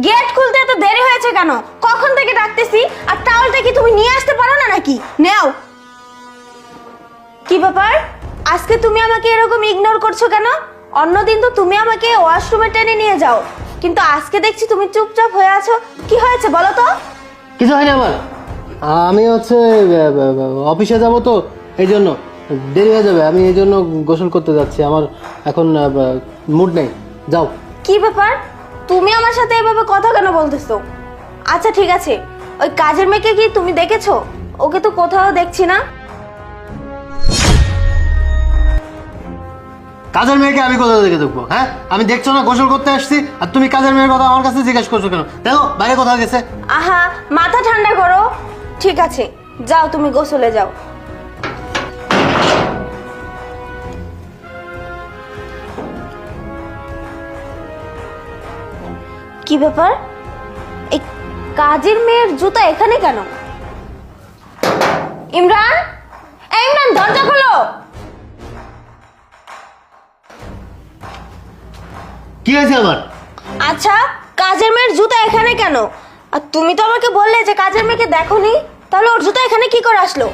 Gate খুলতে এত দেরি হয়েছে কেন? কখন থেকে ডাকতেছি? আর টাওয়ালটা কি তুমি নিয়ে আসতে পারো না নাকি? নাও। কি ব্যাপার, আজকে তুমি আমাকে এরকম ইগনোর করছো কেন? অন্যদিন তো তুমি আমাকে ওয়াশরুমে টেনে নিয়ে যাও, কিন্তু আজকে দেখছি তুমি চুপচাপ হয়ে আছো। কি হয়েছে বলো তো? কিছু হয়নি আমার। আমি অফিসে যাব তো, এই জন্য দেরি হয়ে যাবে। আমি এই জন্য গোসল করতে যাচ্ছি। আমার এখন মুড নেই। যাও। কি ব্যাপার, তুমি আমার সাথে এভাবে কথা কেন বলতেছো? আচ্ছা ঠিক আছে, ওই কাজের মেয়েকে কি তুমি দেখেছো? ওকে তো কোথাও দেখছি না। কাজের মেয়েকে আমি কোথা থেকে দেখবো? হ্যাঁ, আমি দেখছো না গোসল করতে আসছি, আর তুমি কাজের মেয়ের কথা আমার কাছে জিজ্ঞেস করছো কেন? দেখো বাইরে কোথাও গেছে। আহা, মাথা ঠান্ডা করো। ঠিক আছে, যাও তুমি গোসলে যাও। কি ব্যাপার, এই কাজের মেয়ের জুতা এখানে কেন? ইমরান, এই ইমরান, দরজা খোলো। কি হয়েছে আমার? আচ্ছা, কাজের মেয়ের জুতা এখানে কেন? আর তুমি তো আমাকে বললে যে কাজের মেয়েকে দেখোনি, তাহলে ওর জুতা এখানে কি করে আসলো?